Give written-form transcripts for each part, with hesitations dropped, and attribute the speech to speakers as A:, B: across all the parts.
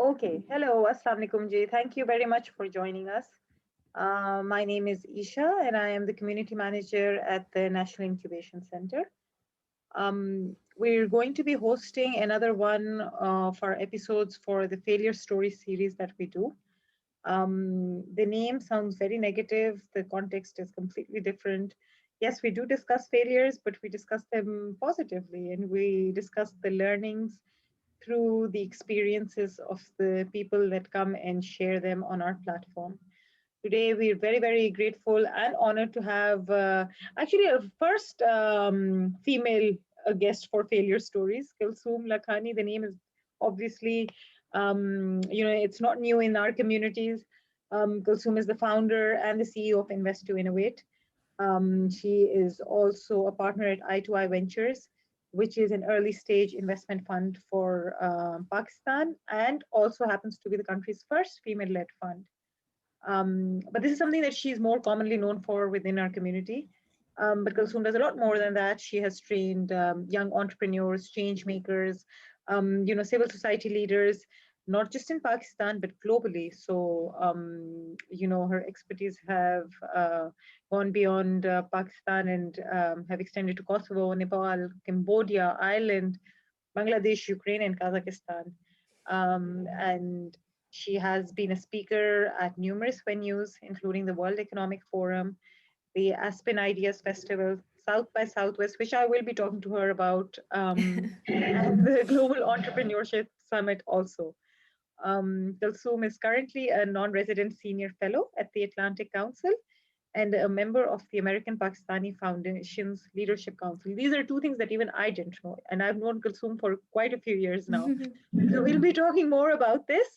A: Okay, hello, Assalamu alaikum ji. Thank you very much for joining us. My name is Isha and I am the community manager at the National Incubation Center. We're going to be hosting another one of our episodes for the failure story series that we do. The name sounds very negative. The context is completely different. Yes, we do discuss failures, but we discuss them positively and we discuss the learnings through the experiences of the people that come and share them on our platform. Today, we're very, very grateful and honored to have actually a first female guest for Failure Stories, Kalsoom Lakhani. The name is obviously, it's not new in our communities. Kalsoom is the founder and the CEO of Invest to Innovate. She is also a partner at I2I Ventures, which is an early stage investment fund for Pakistan and also happens to be the country's first female-led fund. But this is something that she's more commonly known for within our community. But Kalsoom does a lot more than that. She has trained young entrepreneurs, change makers, civil society leaders, not just in Pakistan, but globally. So, her expertise have gone beyond Pakistan and have extended to Kosovo, Nepal, Cambodia, Ireland, Bangladesh, Ukraine, and Kazakhstan. And she has been a speaker at numerous venues, including the World Economic Forum, the Aspen Ideas Festival, South by Southwest, which I will be talking to her about, and the Global Entrepreneurship Summit also. Kalsoom is currently a non-resident senior fellow at the Atlantic Council and a member of the American Pakistani Foundation's Leadership Council. These are two things that even I didn't know, and I've known Kalsoom for quite a few years now. So we'll be talking more about this.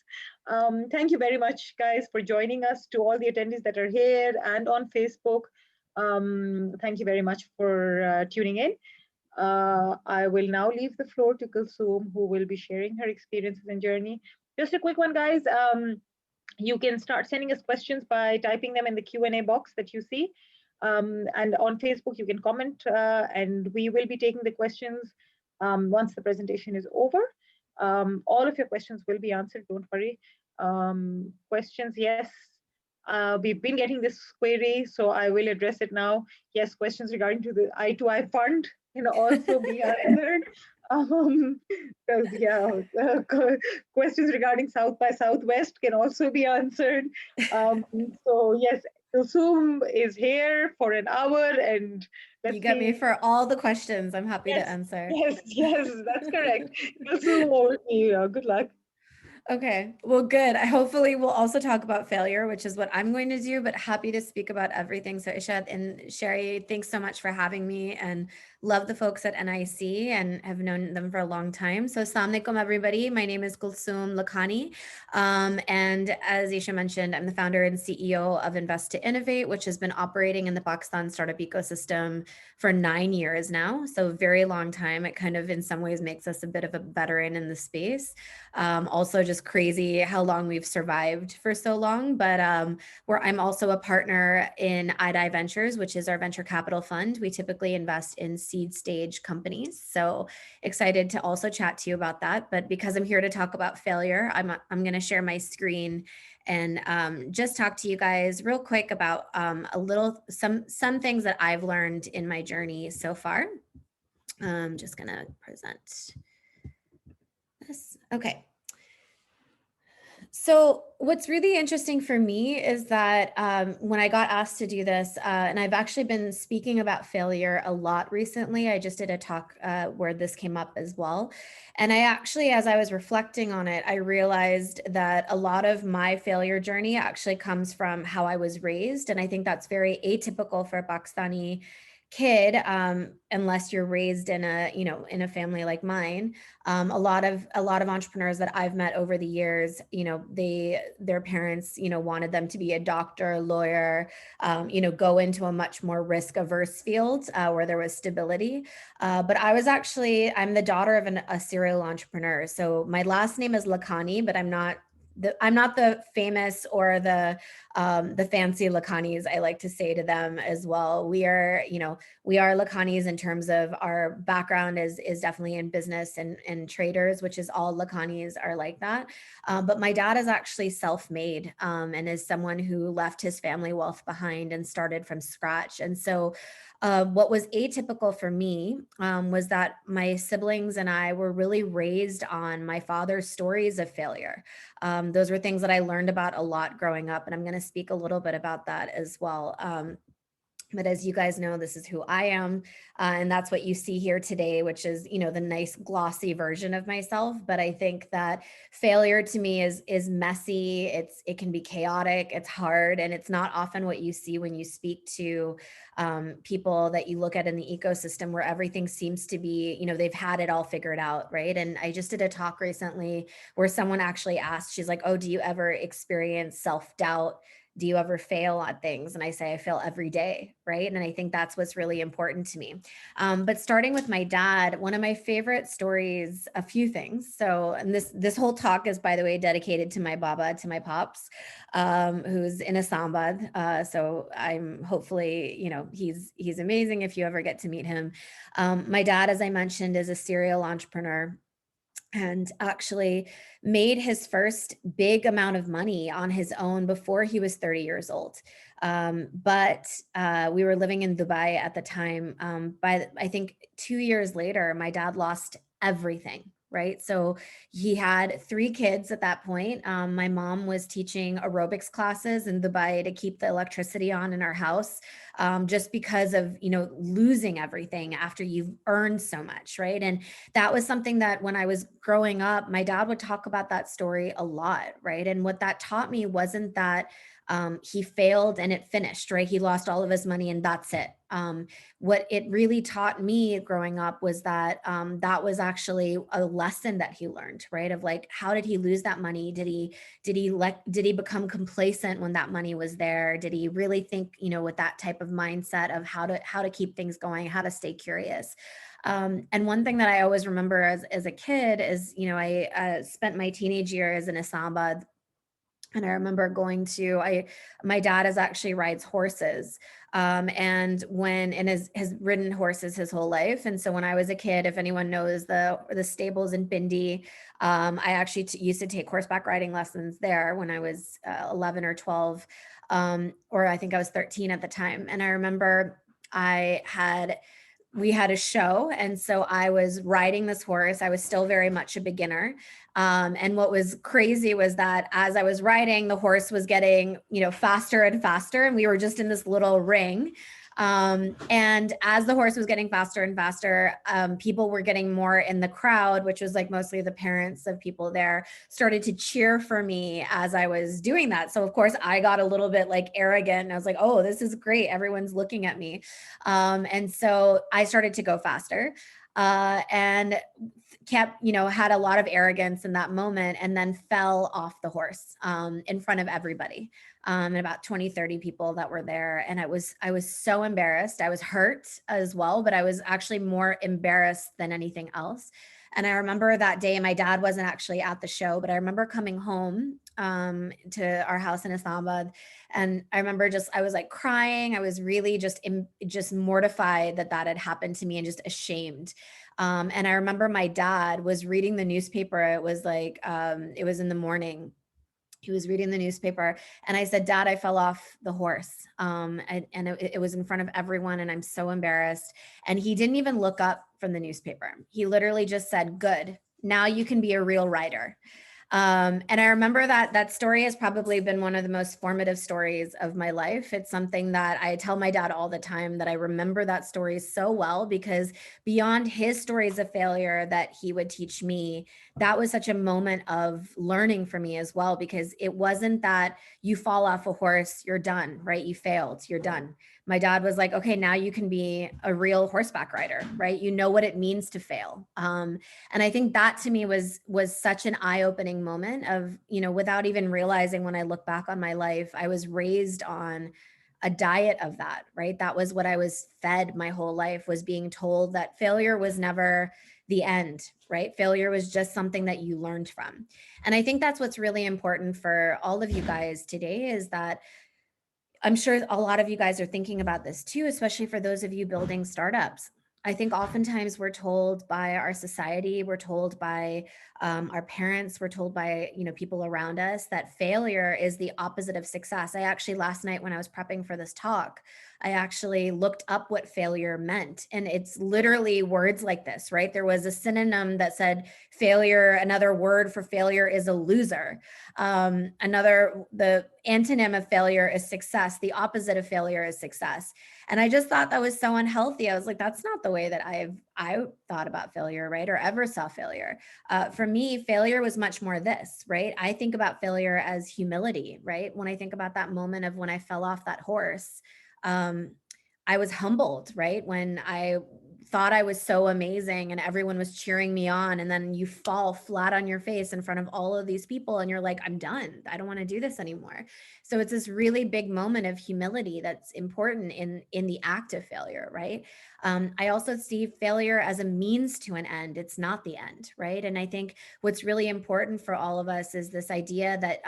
A: Thank you very much, guys, for joining us. To all the attendees that are here and on Facebook, thank you very much for tuning in. I will now leave the floor to Kalsoom, who will be sharing her experiences and journey. Just a quick one, guys. You can start sending us questions by typing them in the Q&A box that you see. And on Facebook, you can comment, and we will be taking the questions once the presentation is over. All of your questions will be answered, don't worry. Questions, yes. We've been getting this query, so I will address it now. Yes, questions regarding to the I2I fund can also be answered. Because questions regarding South by Southwest can also be answered. So yes, Kalsoom is here for an hour, and
B: you got me for all the questions. I'm happy to answer.
A: Yes, that's correct. Kalsoom, over to you. Good luck.
B: Okay, well, good. Hopefully we'll also talk about failure, which is what I'm going to do, but happy to speak about everything. So Ishad and Sherry, thanks so much for having me, and love the folks at NIC and have known them for a long time. So Assalamu alaikum, everybody. My name is Kalsoom Lakhani. And as Isha mentioned, I'm the founder and CEO of Invest to Innovate, which has been operating in the Pakistan startup ecosystem for 9 years now. So a very long time. It kind of in some ways makes us a bit of a veteran in the space. Also just crazy how long we've survived for so long, but where I'm also a partner in I2I Ventures, which is our venture capital fund. We typically invest in seed stage companies. So excited to also chat to you about that. But because I'm here to talk about failure, I'm going to share my screen and just talk to you guys real quick about some things that I've learned in my journey so far. I'm just going to present this. Okay. So what's really interesting for me is that when I got asked to do this, and I've actually been speaking about failure a lot recently. I just did a talk where this came up as well. And I actually, as I was reflecting on it, I realized that a lot of my failure journey actually comes from how I was raised. And I think that's very atypical for a Pakistani kid, unless you're raised in a family like mine. A lot of entrepreneurs that I've met over the years, their parents, wanted them to be a doctor, lawyer, go into a much more risk averse field where there was stability. But I'm the daughter of a serial entrepreneur. So my last name is Lakhani, but I'm not I'm not the famous or the fancy Lakhanis, I like to say to them as well. We are, we are Lakhanis in terms of our background is definitely in business and traders, which is all Lakhanis are like that. But my dad is actually self-made, and is someone who left his family wealth behind and started from scratch. And so what was atypical for me was that my siblings and I were really raised on my father's stories of failure. Those were things that I learned about a lot growing up, and I'm going to speak a little bit about that as well. But as you guys know, this is who I am. And that's what you see here today, which is, the nice glossy version of myself. But I think that failure to me is messy. It can be chaotic. It's hard. And it's not often what you see when you speak to people that you look at in the ecosystem, where everything seems to be, they've had it all figured out. Right. And I just did a talk recently where someone actually asked, she's like, oh, do you ever experience self-doubt? Do you ever fail at things? And I say, I fail every day. Right. And I think that's what's really important to me. But starting with my dad, one of my favorite stories, a few things. So, and this whole talk is, by the way, dedicated to my baba, to my pops, who's in Islamabad. So I'm hopefully, he's amazing if you ever get to meet him. My dad, as I mentioned, is a serial entrepreneur and actually made his first big amount of money on his own before he was 30 years old. But we were living in Dubai at the time. I think 2 years later, my dad lost everything. Right. So he had 3 kids at that point. My mom was teaching aerobics classes in Dubai to keep the electricity on in our house, just because of, losing everything after you've earned so much. Right. And that was something that when I was growing up, my dad would talk about that story a lot, right? And what that taught me wasn't that he failed and it finished, right? He lost all of his money and that's it. What it really taught me growing up was that that was actually a lesson that he learned, right? Of like, how did he lose that money? Did he become complacent when that money was there? Did he really think, with that type of mindset of how to keep things going, how to stay curious? And one thing that I always remember as a kid is, I spent my teenage years in Islamabad. And I remember my dad is actually rides horses, and has ridden horses his whole life. And so when I was a kid, if anyone knows the stables in Bindi, I actually used to take horseback riding lessons there when I was 11 or 12, or I think I was 13 at the time. And I remember we had a show. And so I was riding this horse. I was still very much a beginner. And what was crazy was that as I was riding, the horse was getting, faster and faster. And we were just in this little ring. And as the horse was getting faster and faster, people were getting more in the crowd, which was like mostly the parents of people there, started to cheer for me as I was doing that. So of course I got a little bit like arrogant and I was like, oh, this is great. Everyone's looking at me. And so I started to go faster. And kept, had a lot of arrogance in that moment, and then fell off the horse in front of everybody, and about 20, 30 people that were there. And I was so embarrassed. I was hurt as well, but I was actually more embarrassed than anything else. And I remember that day, my dad wasn't actually at the show, but I remember coming home to our house in Islamabad. And I remember I was like crying. I was really just mortified that had happened to me and just ashamed. And I remember my dad was reading the newspaper. It was like, it was in the morning. He was reading the newspaper and I said, Dad, I fell off the horse. And it was in front of everyone and I'm so embarrassed. And he didn't even look up from the newspaper. He literally just said, good, now you can be a real writer. And I remember that story has probably been one of the most formative stories of my life. It's something that I tell my dad all the time, that I remember that story so well, because beyond his stories of failure that he would teach me, that was such a moment of learning for me as well, because it wasn't that you fall off a horse, you're done, right? You failed, you're done. My dad was like, okay, now you can be a real horseback rider, right? You know what it means to fail. And I think that to me was such an eye-opening moment of, without even realizing, when I look back on my life, I was raised on a diet of that, right? That was what I was fed my whole life, was being told that failure was never the end, right? Failure was just something that you learned from. And I think that's what's really important for all of you guys today, is that I'm sure a lot of you guys are thinking about this too, especially for those of you building startups. I think oftentimes we're told by our society, we're told by our parents, we're told by people around us that failure is the opposite of success. I actually last night when I was prepping for this talk, I actually looked up what failure meant, and it's literally words like this, right? There was a synonym that said failure. Another word for failure is a loser. The antonym of failure is success. The opposite of failure is success. And I just thought that was so unhealthy. I was like, that's not the way that I thought about failure, right? Or ever saw failure. For me, failure was much more this, right? I think about failure as humility, right? When I think about that moment of when I fell off that horse, I was humbled, right? When I thought I was so amazing and everyone was cheering me on, and then you fall flat on your face in front of all of these people and you're like, I'm done. I don't want to do this anymore. So it's this really big moment of humility that's important in the act of failure, right? I also see failure as a means to an end. It's not the end, right? And I think what's really important for all of us is this idea that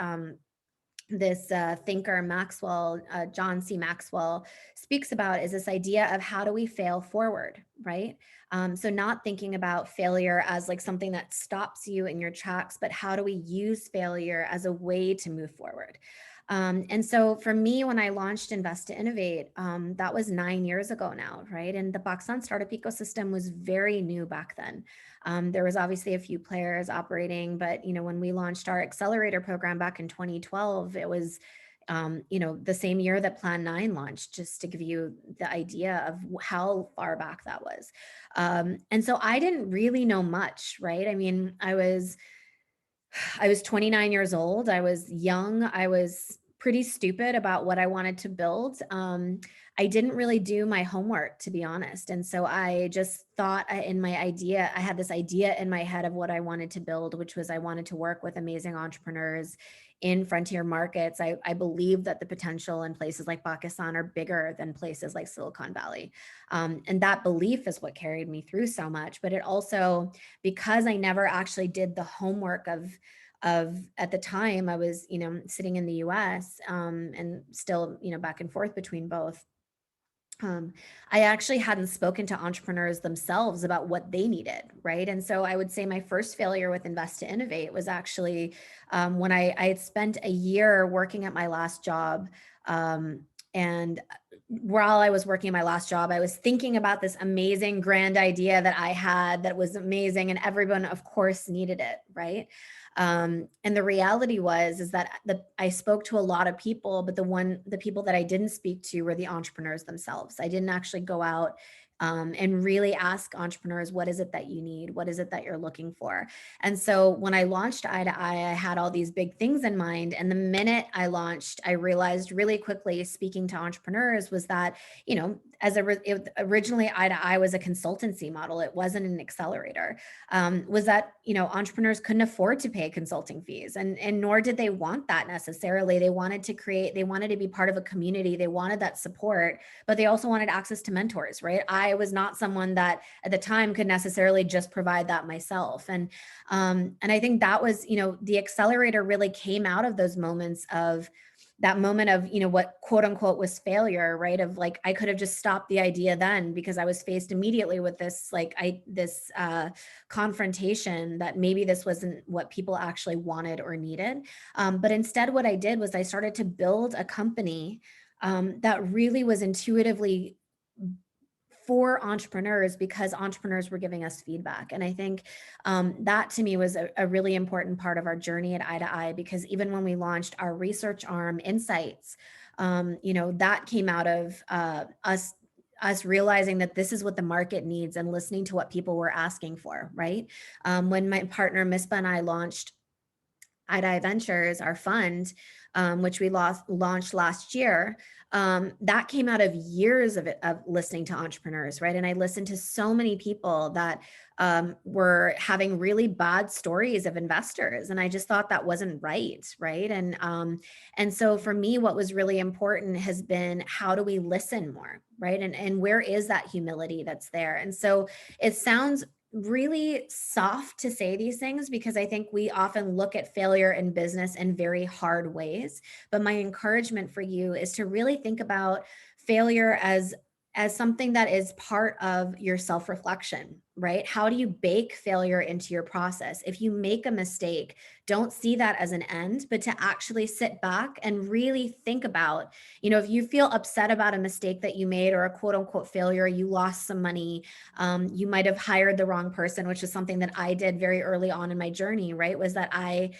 B: this thinker Maxwell, John C. Maxwell, speaks about, is this idea of how do we fail forward, right? So not thinking about failure as like something that stops you in your tracks, but how do we use failure as a way to move forward? And so for me, when I launched Invest to Innovate, that was 9 years ago now, right? And the Pakistan startup ecosystem was very new back then. There was obviously a few players operating, but when we launched our accelerator program back in 2012, it was the same year that Plan 9 launched, just to give you the idea of how far back that was. And so I didn't really know much, right? I mean, I was 29 years old. I was young. I was pretty stupid about what I wanted to build. I didn't really do my homework, to be honest. And so I just thought I had this idea in my head of what I wanted to build, which was I wanted to work with amazing entrepreneurs in frontier markets. I believe that the potential in places like Pakistan are bigger than places like Silicon Valley. And that belief is what carried me through so much. But it also, because I never actually did the homework of at the time I was, sitting in the US, and still, back and forth between both. I actually hadn't spoken to entrepreneurs themselves about what they needed, right? And so I would say my first failure with Invest to Innovate was actually when I had spent a year working at my last job. And while I was working my last job, I was thinking about this amazing grand idea that I had that was amazing, and everyone, of course, needed it, right? And the reality is that I spoke to a lot of people, but the people that I didn't speak to were the entrepreneurs themselves. I didn't actually go out and really ask entrepreneurs, what is it that you need? What is it that you're looking for? And so when I launched I2I, I had all these big things in mind. And the minute I launched, I realized really quickly, speaking to entrepreneurs, was that, originally I2I was a consultancy model. It wasn't an accelerator. Was that, entrepreneurs couldn't afford to pay consulting fees, and nor did they want that necessarily. They wanted to be part of a community. They wanted that support, but they also wanted access to mentors, right? I was not someone that at the time could necessarily just provide that myself. And I think that was, the accelerator really came out of those moments of that moment of, what quote unquote was failure, right? Of like, I could have just stopped the idea then, because I was faced immediately with this, confrontation that maybe this wasn't what people actually wanted or needed. But instead, what I did was I started to build a company that really was intuitively for entrepreneurs, because entrepreneurs were giving us feedback. And I think that to me was a really important part of our journey at I2I, because even when we launched our research arm, Insights, that came out of us realizing that this is what the market needs and listening to what people were asking for, right? When my partner Mispa and I launched I2I Ventures, our fund, which we launched last year, that came out of years of listening to entrepreneurs, right? And I listened to so many people that were having really bad stories of investors, and I just thought that wasn't right, right? And so for me, what was really important has been, how do we listen more, right? And where is that humility that's there? And so it sounds really soft to say these things because I think we often look at failure in business in very hard ways. But my encouragement for you is to really think about failure as something that is part of your self-reflection, right? How do you bake failure into your process? If you make a mistake, don't see that as an end, but to actually sit back and really think about, if you feel upset about a mistake that you made or a quote unquote failure, you lost some money, you might have hired the wrong person, which is something that I did very early on in my journey, right? Was that I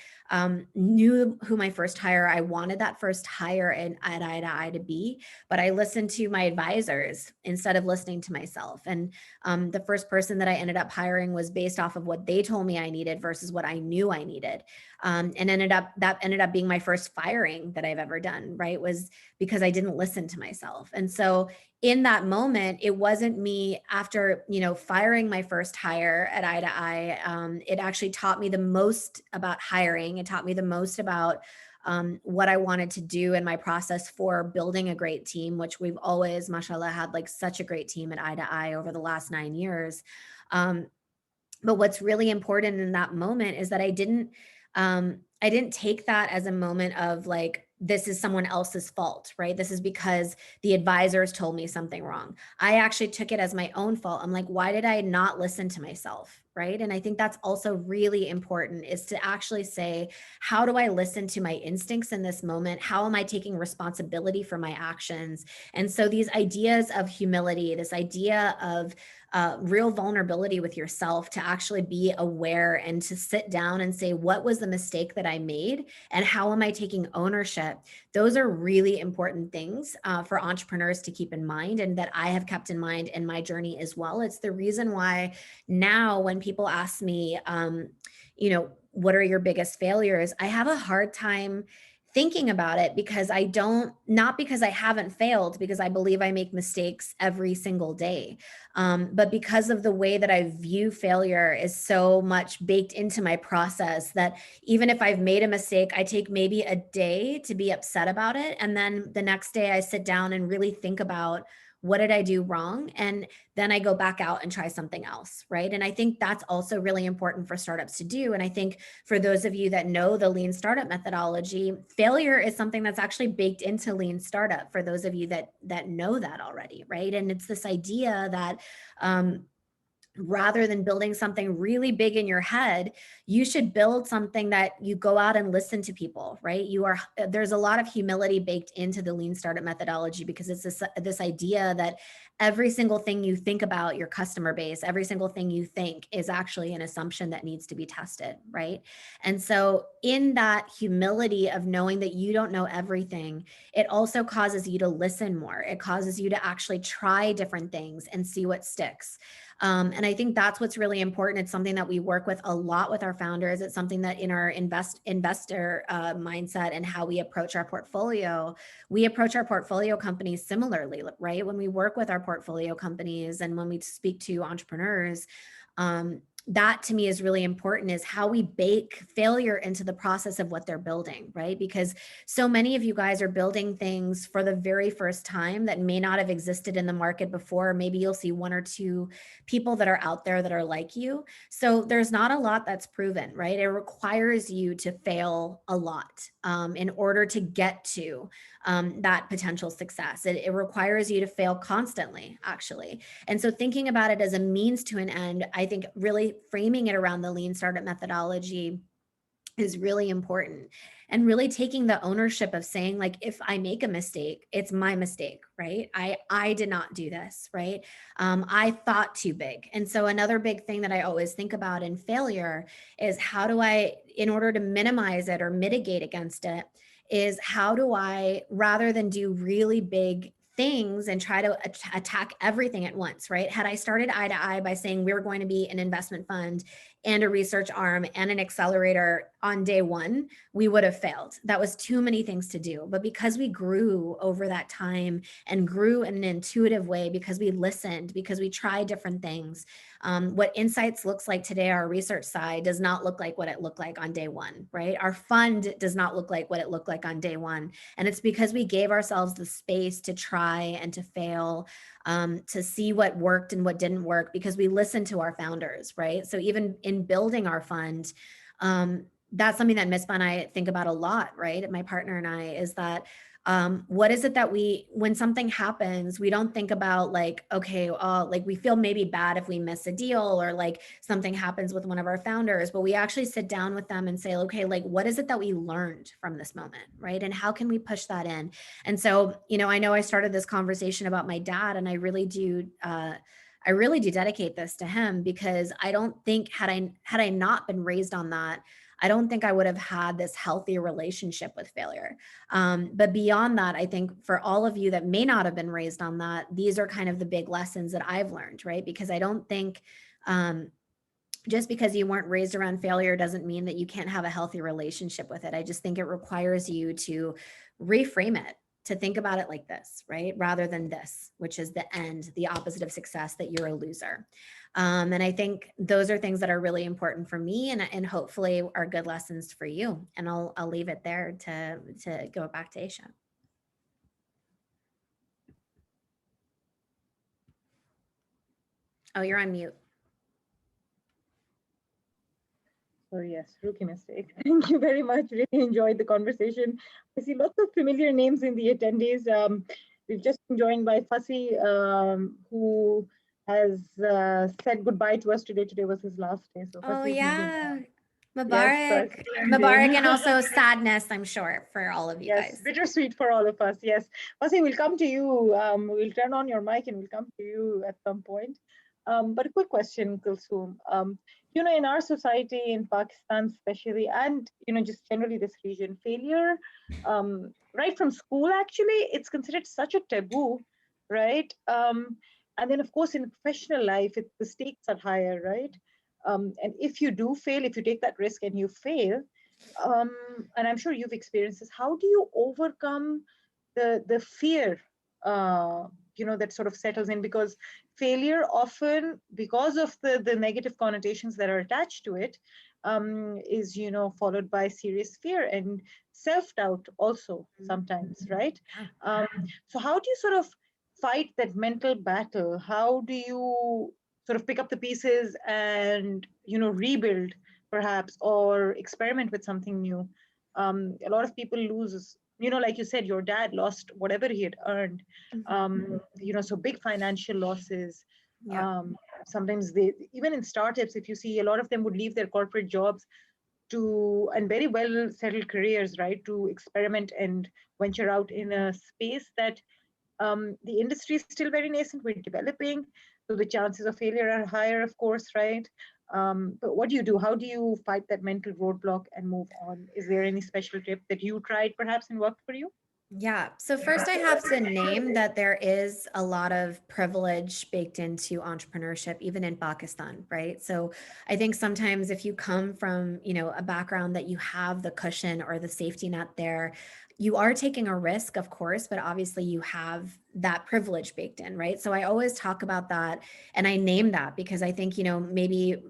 B: knew who my first hire, I wanted that first hire at I2I to be, but I listened to my advisors instead of listening to myself. And the first person that I ended up hiring was based off of what they told me I needed versus what I knew I needed. And that ended up being my first firing that I've ever done, right? Was because I didn't listen to myself. And so in that moment, it wasn't me after, firing my first hire at I2I. It actually taught me the most about hiring. It taught me the most about what I wanted to do in my process for building a great team, which we've always, mashallah, had like such a great team at I2I over the last 9 years. But what's really important in that moment is that I didn't take that as a moment of like, this is someone else's fault, right? This is because the advisors told me something wrong. I actually took it as my own fault. I'm like, why did I not listen to myself? Right. And I think that's also really important, is to actually say, how do I listen to my instincts in this moment? How am I taking responsibility for my actions? And so these ideas of humility, this idea of real vulnerability with yourself, to actually be aware and to sit down and say, what was the mistake that I made and how am I taking ownership? Those are really important things for entrepreneurs to keep in mind, and that I have kept in mind in my journey as well. It's the reason why now when people ask me, what are your biggest failures? I have a hard time thinking about it because not because I haven't failed, because I believe I make mistakes every single day. But because of the way that I view failure is so much baked into my process, that even if I've made a mistake, I take maybe a day to be upset about it. And then the next day I sit down and really think about, what did I do wrong? And then I go back out and try something else, right? And I think that's also really important for startups to do. And I think for those of you that know the lean startup methodology, failure is something that's actually baked into lean startup, for those of you that know that already, right? And it's this idea that rather than building something really big in your head, you should build something that you go out and listen to people, right? There's a lot of humility baked into the lean startup methodology, because it's this idea that every single thing you think about your customer base, every single thing you think is actually an assumption that needs to be tested, right? And so in that humility of knowing that you don't know everything, it also causes you to listen more. It causes you to actually try different things and see what sticks. And I think that's what's really important. It's something that we work with a lot with our founders. It's something that in our investor mindset and how we approach our portfolio, we approach our portfolio companies similarly, right? When we work with our portfolio companies and when we speak to entrepreneurs, that to me is really important, is how we bake failure into the process of what they're building, right? Because so many of you guys are building things for the very first time that may not have existed in the market before. Maybe you'll see one or two people that are out there that are like you. So there's not a lot that's proven, right? It requires you to fail a lot in order to get to that potential success. It requires you to fail constantly, actually. And so thinking about it as a means to an end, I think really framing it around the lean startup methodology is really important, and really taking the ownership of saying, like, if I make a mistake, it's my mistake, right? I did not do this, right? I thought too big. And so another big thing that I always think about in failure is, how do I, in order to minimize it or mitigate against it, is how do I, rather than do really big things and try to attack everything at once, right? Had I started I2I by saying we're going to be an investment fund and a research arm and an accelerator on day one, we would have failed. That was too many things to do. But because we grew over that time and grew in an intuitive way, because we listened, because we tried different things, what Insights looks like today, our research side, does not look like what it looked like on day one, right? Our fund does not look like what it looked like on day one. And it's because we gave ourselves the space to try and to fail, to see what worked and what didn't work, because we listened to our founders, right? So even in building our fund, that's something that Mispa and I think about a lot, right? My partner and I, is that what is it that when something happens, we don't think about like, okay, like we feel maybe bad if we miss a deal, or like something happens with one of our founders, but we actually sit down with them and say, okay, like what is it that we learned from this moment, right? And how can we push that in? And so, I know I started this conversation about my dad, and I really do dedicate this to him, because I don't think had I not been raised on that, I don't think I would have had this healthy relationship with failure. But beyond that, I think for all of you that may not have been raised on that, these are kind of the big lessons that I've learned, right? Because I don't think just because you weren't raised around failure doesn't mean that you can't have a healthy relationship with it. I just think it requires you to reframe it, to think about it like this, right? Rather than this, which is the end, the opposite of success, that you're a loser. And I think those are things that are really important for me, and hopefully are good lessons for you. And I'll leave it there to go back to Aisha. Oh, you're on mute.
A: So yes, rookie mistake. Thank you very much. Really enjoyed the conversation. I see lots of familiar names in the attendees. We've just been joined by Fussy, who has said goodbye to us today. Today was his last day. So
B: Oh yeah,
A: Mubarak.
B: Mubarak, Mubarak, and also sadness, I'm sure, for all of you guys.
A: Bittersweet for all of us. Yes, Fussy, we'll come to you. We'll turn on your mic and we'll come to you at some point. But a quick question, Kalsoom. In our society, in Pakistan especially, and just generally this region, failure, right from school, actually, it's considered such a taboo, right? And then, of course, in professional life, the stakes are higher, right? And if you do fail, if you take that risk and you fail, and I'm sure you've experienced this, how do you overcome the fear, that sort of settles in? Because failure often, because of the negative connotations that are attached to it, is followed by serious fear and self-doubt also sometimes, right? So how do you sort of fight that mental battle? How do you sort of pick up the pieces and rebuild perhaps, or experiment with something new? A lot of people lose, like you said, your dad lost whatever he had earned. So big financial losses.
B: Yeah.
A: Sometimes even in startups, if you see, a lot of them would leave their corporate jobs and very well settled careers, right, to experiment and venture out in a space that the industry is still very nascent. We're developing, so the chances of failure are higher, of course, right? But what do you do? How do you fight that mental roadblock and move on? Is there any special tip that you tried perhaps and worked for you?
B: Yeah. So first I have to name that there is a lot of privilege baked into entrepreneurship, even in Pakistan, right? So I think sometimes if you come from, a background that you have the cushion or the safety net there, you are taking a risk, of course, but obviously you have that privilege baked in, right? So I always talk about that, and I name that because I think, maybe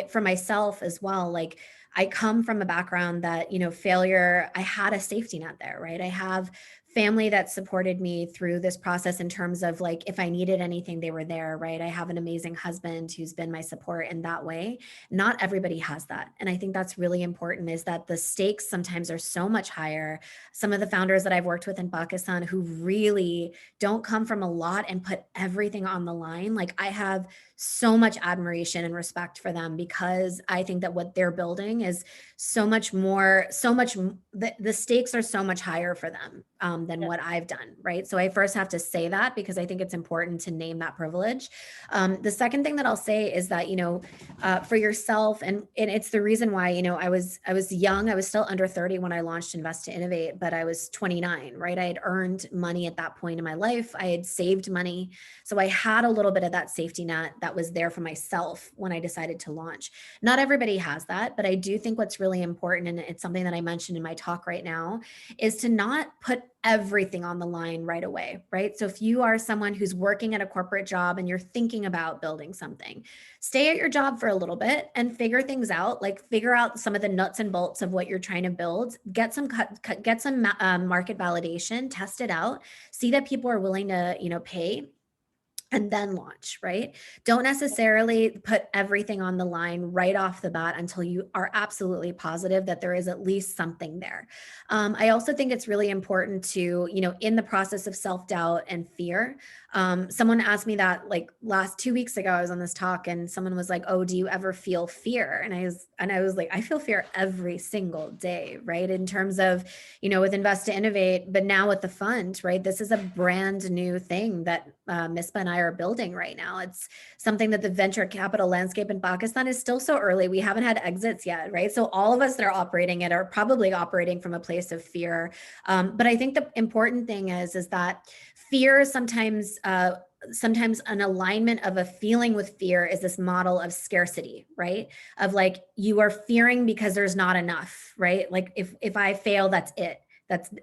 B: for myself as well, like I come from a background that, failure, I had a safety net there, right? I have family that supported me through this process in terms of like, if I needed anything, they were there, right? I have an amazing husband who's been my support in that way. Not everybody has that. And I think that's really important, is that the stakes sometimes are so much higher. Some of the founders that I've worked with in Pakistan who really don't come from a lot and put everything on the line, like I have so much admiration and respect for them, because I think that what they're building is so much more, the stakes are so much higher for them, than what I've done, right? So I first have to say that because I think it's important to name that privilege. The second thing that I'll say is that, for yourself, and it's the reason why, I was young, I was still under 30 when I launched Invest to Innovate, but I was 29, right? I had earned money at that point in my life. I had saved money. So I had a little bit of that safety net that was there for myself when I decided to launch. Not everybody has that, but I do think what's really important, and it's something that I mentioned in my talk right now, is to not put everything on the line right away, right? So if you are someone who's working at a corporate job and you're thinking about building something, stay at your job for a little bit and figure things out, like figure out some of the nuts and bolts of what you're trying to build, get some market validation, test it out, see that people are willing to, pay, and then launch, right? Don't necessarily put everything on the line right off the bat until you are absolutely positive that there is at least something there. I also think it's really important to, in the process of self-doubt and fear, someone asked me that like last 2 weeks ago, I was on this talk and someone was like, oh, do you ever feel fear? And I was like, I feel fear every single day, right? In terms of, with Invest to Innovate, but now with the fund, right? This is a brand new thing that Mispa and I are building right now. It's something that the venture capital landscape in Pakistan is still so early. We haven't had exits yet, right? So all of us that are operating it are probably operating from a place of fear. But I think the important thing is that fear sometimes an alignment of a feeling with fear is this model of scarcity, right? Of like, you are fearing because there's not enough, right? Like if I fail, that's it.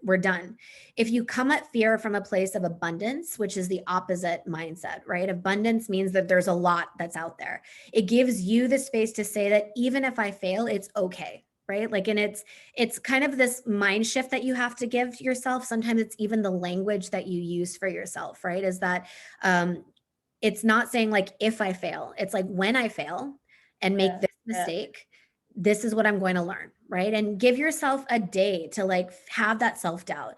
B: We're done. If you come at fear from a place of abundance, which is the opposite mindset, right? Abundance means that there's a lot that's out there. It gives you the space to say that even if I fail, it's okay, right? Like, and it's kind of this mind shift that you have to give yourself. Sometimes it's even the language that you use for yourself, right? Is that it's not saying like, if I fail, it's like when I fail and make this mistake, this is what I'm going to learn, right? And give yourself a day to like have that self-doubt.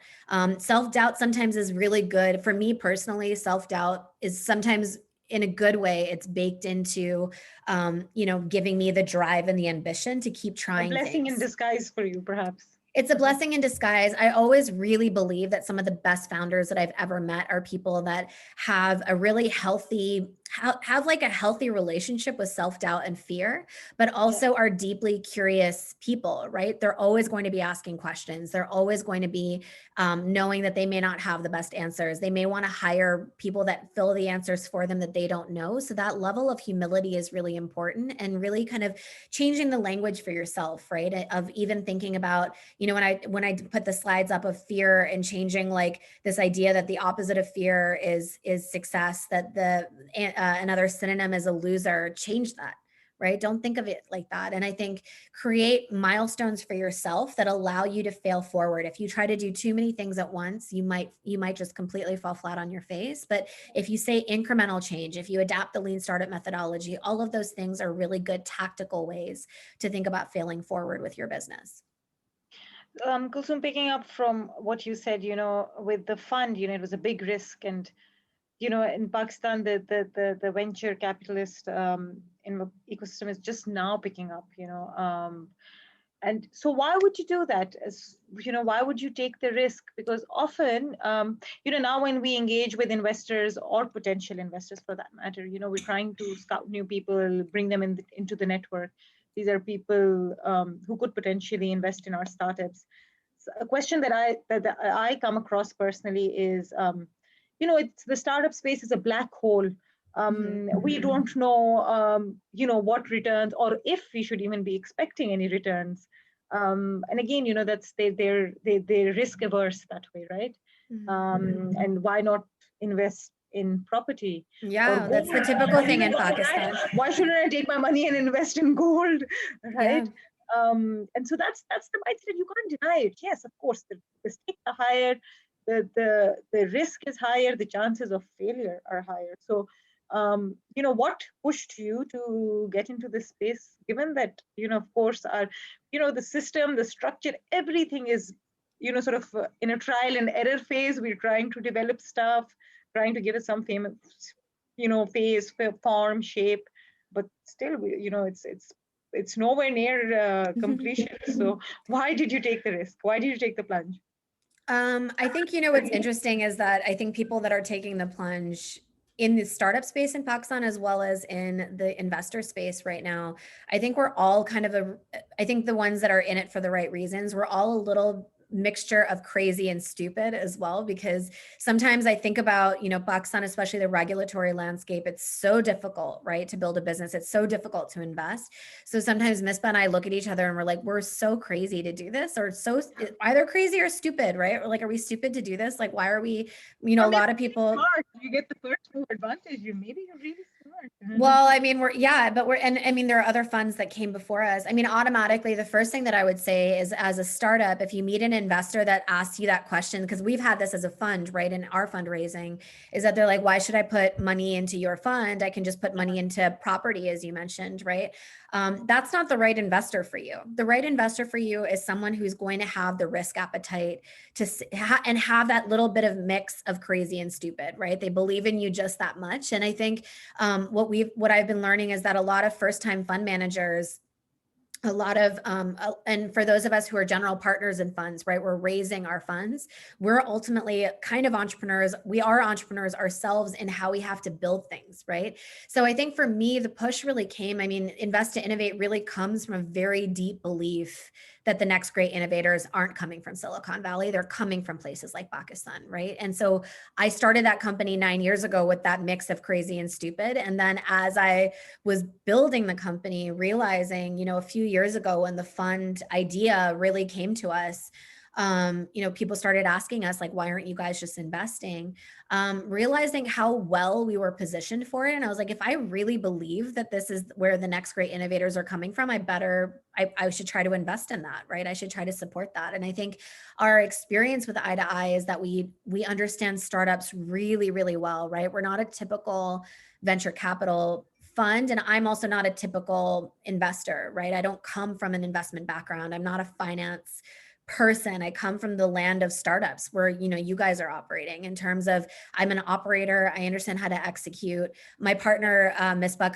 B: Self-doubt sometimes is really good. For me personally, self-doubt is sometimes in a good way, it's baked into, giving me the drive and the ambition to keep trying
A: A blessing
B: things.
A: in disguise for you, perhaps.
B: It's a blessing in disguise. I always really believe that some of the best founders that I've ever met are people that have a really healthy, have like a healthy relationship with self-doubt and fear, but also are deeply curious people, right? They're always going to be asking questions. They're always going to be knowing that they may not have the best answers. They may want to hire people that fill the answers for them that they don't know. So that level of humility is really important, and really kind of changing the language for yourself, right? Of even thinking about, when I put the slides up of fear and changing like this idea that the opposite of fear is success, that another synonym is a loser, change that, right? Don't think of it like that. And I think create milestones for yourself that allow you to fail forward. If you try to do too many things at once, you might just completely fall flat on your face. But if you say incremental change, if you adapt the lean startup methodology, all of those things are really good tactical ways to think about failing forward with your business.
A: Kulsum, picking up from what you said, with the fund, it was a big risk, and in Pakistan, the venture capitalist ecosystem is just now picking up, and so why would you do that? Why would you take the risk? Because often, now when we engage with investors or potential investors for that matter, we're trying to scout new people, bring them into the network. These are people who could potentially invest in our startups. So a question that I come across personally is, it's the startup space is a black hole. We don't know, what returns, or if we should even be expecting any returns. And again, that's they're risk averse that way, right? And why not invest in property?
B: Yeah, that's the typical thing in Pakistan.
A: Why shouldn't I take my money and invest in gold, right?
B: Yeah.
A: And so that's the mindset. You can't deny it. Yes, of course, the stakes are higher, the risk is higher, the chances of failure are higher. So, what pushed you to get into this space, given that, of course, the system, the structure, everything is, sort of in a trial and error phase. We're trying to develop stuff, trying to give it some famous, phase, form, shape, but still, it's nowhere near completion. So why did you take the risk? Why did you take the plunge?
B: I think, what's interesting is that I think people that are taking the plunge in the startup space in Pakistan, as well as in the investor space right now, I think we're all I think the ones that are in it for the right reasons, we're all a little mixture of crazy and stupid as well, because sometimes I think about, Pakistan, especially the regulatory landscape, it's so difficult, right, to build a business. It's so difficult to invest. So sometimes Mispa and I look at each other and we're like, we're so crazy to do this, or so either crazy or stupid, right? Or like, are we stupid to do this? Like, why are we, a
A: Or maybe
B: lot of
A: really
B: people.
A: smart. You get the first move advantage. Maybe you're really smart.
B: Well, I mean, and I mean, there are other funds that came before us. I mean, automatically, the first thing that I would say is, as a startup, if you meet an investor that asks you that question, because we've had this as a fund, right, in our fundraising, is that they're like, why should I put money into your fund? I can just put money into property, as you mentioned, right? That's not the right investor for you. The right investor for you is someone who's going to have the risk appetite and have that little bit of mix of crazy and stupid, right? They believe in you just that much. And I think what I've been learning is that a lot of first time fund managers, and for those of us who are general partners in funds, right, we're raising our funds. We're ultimately kind of entrepreneurs. We are entrepreneurs ourselves in how we have to build things, right? So I think for me, the push really came, I mean, Invest to Innovate really comes from a very deep belief that the next great innovators aren't coming from Silicon Valley. They're coming from places like Pakistan, right? And so I started that company 9 years ago with that mix of crazy and stupid. And then as I was building the company, realizing, a few years ago when the fund idea really came to us, people started asking us, like, why aren't you guys just investing? Realizing how well we were positioned for it. And I was like, if I really believe that this is where the next great innovators are coming from, I should try to invest in that, right? I should try to support that. And I think our experience with I2I is that we understand startups really, really well, right? We're not a typical venture capital fund. And I'm also not a typical investor, right? I don't come from an investment background. I'm not a finance person. I come from the land of startups where, you guys are operating, in terms of, I'm an operator. I understand how to execute. My partner, Misbah,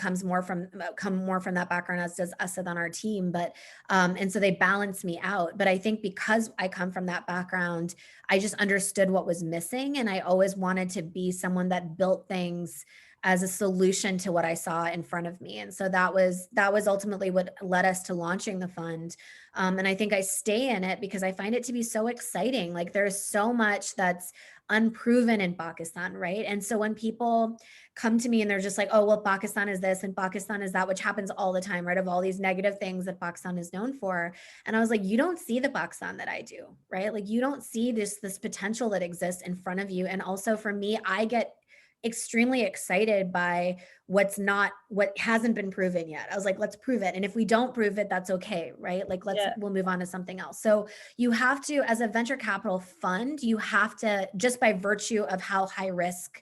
B: come more from that background, as does Asad on our team. But, and so they balance me out. But I think because I come from that background, I just understood what was missing. And I always wanted to be someone that built things as a solution to what I saw in front of me. And so that was ultimately what led us to launching the fund. And I think I stay in it because I find it to be so exciting. Like, there's so much that's unproven in Pakistan, right? And so when people come to me and they're just like, oh, well, Pakistan is this and Pakistan is that, which happens all the time, right? Of all these negative things that Pakistan is known for. And I was like, you don't see the Pakistan that I do, right? Like, you don't see this potential that exists in front of you. And also for me, I get extremely excited by what hasn't been proven yet. I was like, let's prove it. And if we don't prove it, that's okay, right? Like, we'll move on to something else. So you have to, as a venture capital fund, you have to, just by virtue of how high risk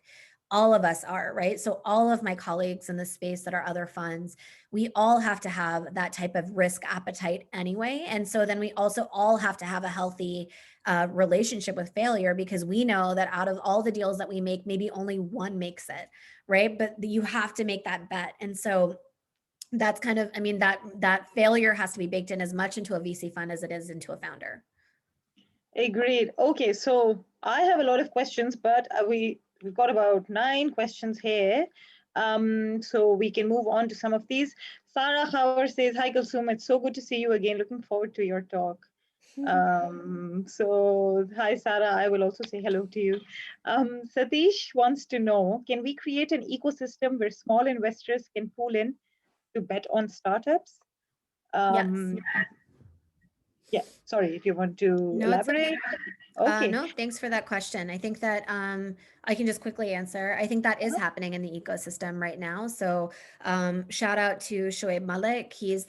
B: all of us are, right? So all of my colleagues in the space that are other funds, we all have to have that type of risk appetite anyway. And so then we also all have to have a healthy relationship with failure, because we know that out of all the deals that we make, maybe only one makes it, right? But you have to make that bet. And so that's kind of, I mean, that failure has to be baked in as much into a VC fund as it is into a founder.
A: Agreed. Okay, so I have a lot of questions, but we've got about 9 questions here. So we can move on to some of these. Sarah Hauer says, hi, Kalsoom. It's so good to see you again. Looking forward to your talk. So hi, Sarah. I will also say hello to you. Satish wants to know, can we create an ecosystem where small investors can pool in to bet on startups?
B: Yes.
A: Yeah, sorry, if you want to elaborate. Okay.
B: No, thanks for that question. I think that I can just quickly answer. I think that is happening in the ecosystem right now. So shout out to Shoaib Malik. He's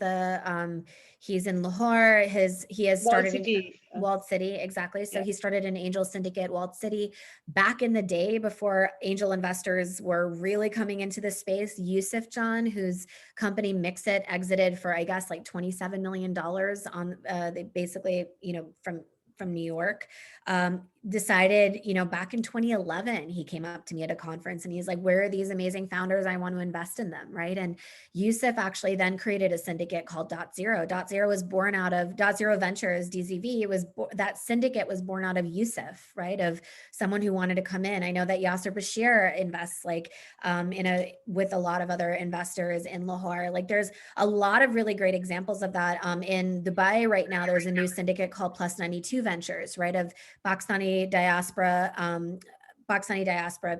B: in Lahore. He has started Walled City, exactly. So he started an angel syndicate, Walled City, back in the day before angel investors were really coming into the space. Yusuf John, whose company Mixit exited for, I guess, like $27 million on they basically, from from New York, decided, back in 2011, he came up to me at a conference and he's like, where are these amazing founders? I want to invest in them, right? And Yusuf actually then created a syndicate called Dot Zero. Dot Zero was born out of Dot Zero Ventures, DZV. That syndicate was born out of Yusuf, right? Of someone who wanted to come in. I know that Yasser Bashir invests with a lot of other investors in Lahore. Like there's a lot of really great examples of that. In Dubai right now, there's a new syndicate called Plus 92 Ventures, right? Of Pakistani diaspora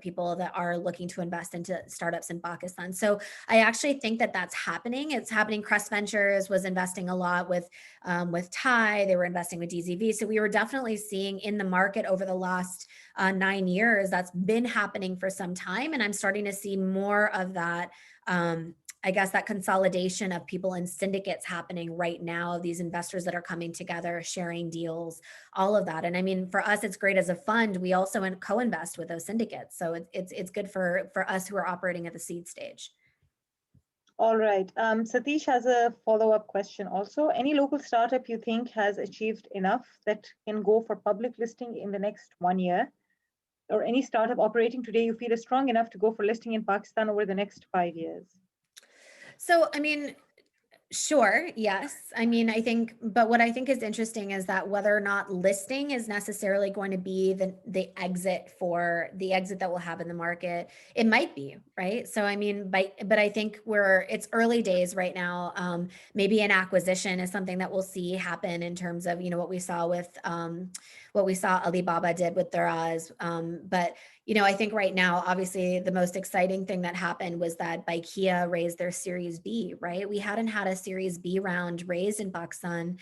B: people that are looking to invest into startups in Pakistan. So I actually think that that's happening. It's happening. Crest Ventures was investing a lot with Thai. They were investing with DZV. So we were definitely seeing in the market over the last 9 years, that's been happening for some time. And I'm starting to see more of that. I guess that consolidation of people in syndicates happening right now, these investors that are coming together, sharing deals, all of that. And I mean, for us, it's great as a fund. We also co-invest with those syndicates. So it's good for us who are operating at the seed stage.
A: All right. Satish has a follow-up question also. Any local startup you think has achieved enough that can go for public listing in the next 1 year? Or any startup operating today you feel is strong enough to go for listing in Pakistan over the next 5 years?
B: So, I mean, sure. Yes. I mean, but what I think is interesting is that whether or not listing is necessarily going to be the exit that we'll have in the market, it might be, right? So, I mean, but I think it's early days right now. Maybe an acquisition is something that we'll see happen in terms of, what we saw Alibaba did with Daraz. But I think right now, obviously, the most exciting thing that happened was that Baikia raised their Series B, right? We hadn't had a Series B round raised in Pakistan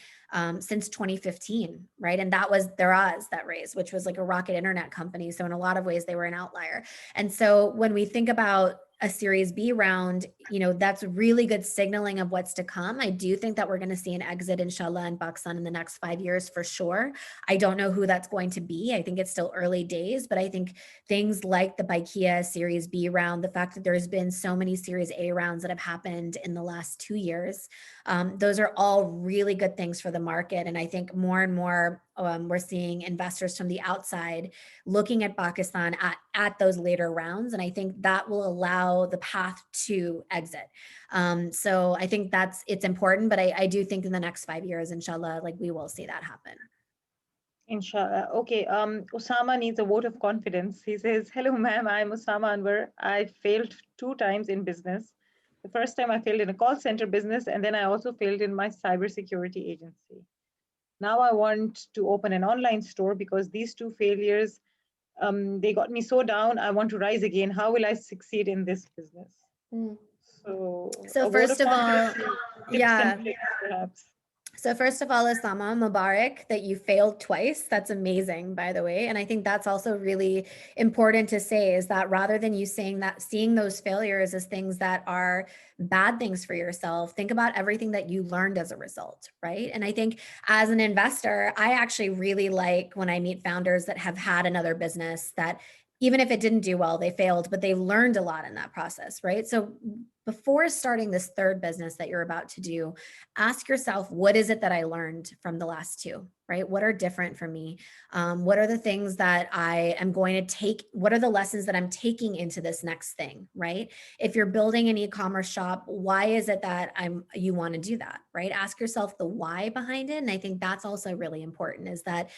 B: since 2015, right? And that was Daraz that raised, which was like a rocket internet company. So in a lot of ways, they were an outlier. And so when we think about a Series B round, that's really good signaling of what's to come. I do think that we're going to see an exit, inshallah, in Pakistan in the next 5 years for sure. I don't know who that's going to be. I think it's still early days, but I think things like the Baikia Series B round, the fact that there's been so many Series A rounds that have happened in the last 2 years, those are all really good things for the market. And I think more and more we're seeing investors from the outside looking at Pakistan at those later rounds. And I think that will allow the path to exit. So I think it's important, but I do think in the next 5 years, inshallah, we will see that happen.
A: Inshallah. Okay. Osama needs a vote of confidence. He says, hello, ma'am. I'm Osama Anwar. I failed 2 times in business. The first time I failed in a call center business, and then I also failed in my cybersecurity agency. Now I want to open an online store because these 2 failures, they got me so down. I want to rise again. How will I succeed in this business?
B: So first of all, yeah.
A: Perhaps.
B: So first of all, Osama, Mubarak, that you failed twice. That's amazing, by the way. And I think that's also really important to say, is that rather than you seeing those failures as things that are bad things for yourself, think about everything that you learned as a result, right? And I think as an investor, I actually really like when I meet founders that have had another business that even if it didn't do well, they failed, but they learned a lot in that process, right? So before starting this third business that you're about to do, ask yourself, what is it that I learned from the last 2, right? What are different for me? What are the things that I am going to take? What are the lessons that I'm taking into this next thing, right? If you're building an e-commerce shop, why is it that you want to do that, right? Ask yourself the why behind it. And I think that's also really important, is that,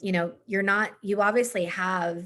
B: you obviously have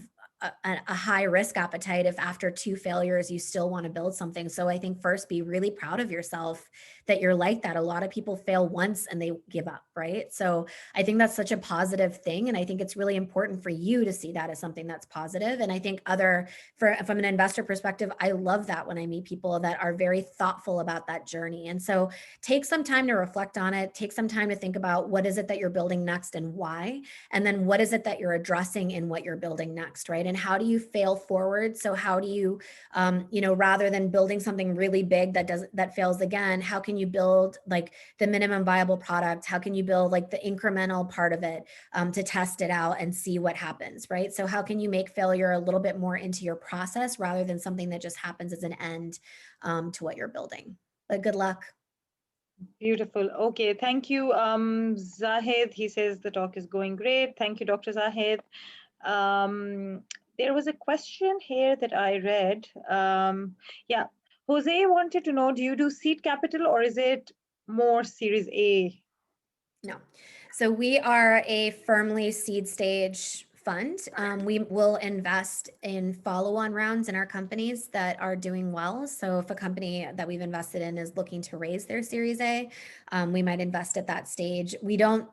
B: a high risk appetite if after 2 failures you still want to build something. So I think first, be really proud of yourself that you're like that. A lot of people fail once and they give up, right? So I think that's such a positive thing. And I think it's really important for you to see that as something that's positive. And I think from an investor perspective, I love that when I meet people that are very thoughtful about that journey. And so take some time to reflect on it. Take some time to think about what is it that you're building next and why, and then what is it that you're addressing in what you're building next, right? And how do you fail forward? So how do you, rather than building something really big that fails again, how can you build the minimum viable product? How can you build the incremental part of it to test it out and see what happens, right? So how can you make failure a little bit more into your process rather than something that just happens as an end to what you're building? But good luck.
A: Beautiful. Okay, thank you, Zahid. He says the talk is going great. Thank you, Dr. Zahid. Um, there was a question here that I read. Yeah, Jose wanted to know, do you do seed capital or is it more Series A?
B: No. So we are a firmly seed stage fund. We will invest in follow-on rounds in our companies that are doing well. So if a company that we've invested in is looking to raise their Series A, we might invest at that stage. We don't,